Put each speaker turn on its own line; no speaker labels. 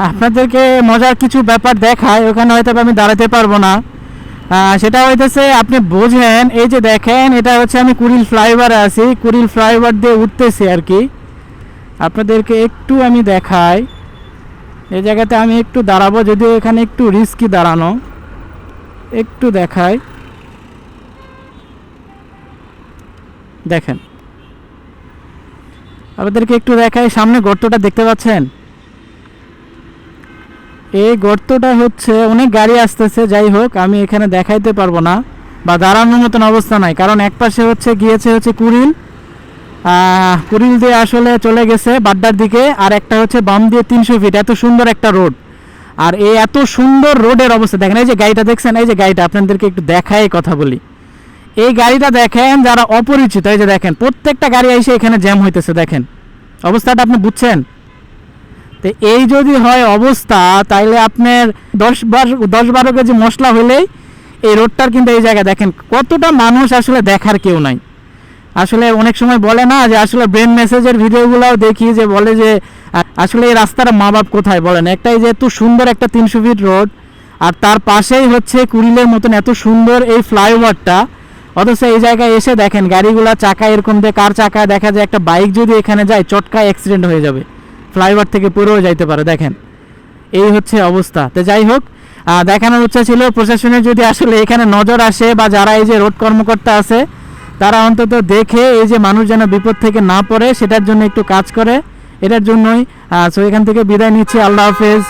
আপনাদেরকে মজার কিছু ব্যাপার দেখায়, ওখানে হয়তো আমি দাঁড়াতে পারবো না। সেটা হইতেছে আপনি বোঝেন, এই যে দেখেন এটা হচ্ছে আমি কুড়িল ফ্লাইওভারে আছি, কুড়িল ফ্লাইওভার দিয়ে উঠতেছি আর কি। আপনাদেরকে একটু আমি দেখাই, এই জায়গাতে আমি একটু দাঁড়াবো, যদিও এখানে একটু রিস্কি দাঁড়ানো, একটু দেখাই। দেখেন, আপনাদেরকে একটু দেখাই, সামনে গর্তটা দেখতে পাচ্ছেন? এই গর্তটা হচ্ছে অনেক গাড়ি আসতেছে, যাই হোক আমি এখানে দেখাইতে পারবো না বা দাঁড়ানোর মতন অবস্থা নাই, কারণ এক পাশে হচ্ছে গিয়েছে হচ্ছে কুড়িল, কুড়িল দিয়ে আসলে চলে গেছে বাড্ডার দিকে, আর একটা হচ্ছে বাম দিয়ে 300 ফিট, এত সুন্দর একটা রোড। আর এই এত সুন্দর রোডের অবস্থা দেখেন, এই যে গাড়িটা দেখছেন, এই যে গাড়িটা আপনাদেরকে একটু দেখাই কথা বলি। এই গাড়িটা দেখেন, যারা অপরিচিত, এই যে দেখেন প্রত্যেকটা গাড়ি এসে এখানে জ্যাম হইতেছে, দেখেন অবস্থাটা আপনি বুঝছেন? তো এই যদি হয় অবস্থা, তাইলে আপনার 10-12 কেজি মশলা হলেই এই রোডটার কিন্তু এই জায়গা দেখেন কতটা মানুষ, আসলে দেখার কেউ নাই। আসলে অনেক সময় বলে না যে আসলে ব্রেন মেসেজের ভিডিওগুলোও দেখি যে বলে যে আসলে এই রাস্তার মা বাপ কোথায় বলেন, একটাই যে এত সুন্দর একটা 300 ফিট রোড, আর তার পাশেই হচ্ছে কুড়িলের মতন এত সুন্দর এই ফ্লাইওভারটা, অথচ এই জায়গায় এসে দেখেন গাড়িগুলা চাকা এরকম দিয়ে, কার চাকা দেখা যায় একটা বাইক যদি এখানে যায় চটকায় অ্যাক্সিডেন্ট হয়ে যাবে, ফ্লাইওভার থেকে পড়েও যাইতে পারে। দেখেন এই হচ্ছে অবস্থা। তো যাই হোক, দেখানোর ইচ্ছা ছিল প্রশাসনের যদি আসলে এখানে নজর আসে, বা যারা এই যে রোড কর্মকর্তা আছে তারা অন্তত দেখে এই যে মানুষ যেন বিপদ থেকে না পড়ে সেটার জন্য একটু কাজ করে, এটার জন্যই। সো এখান থেকে বিদায় নিচ্ছি, আল্লাহ হাফেজ।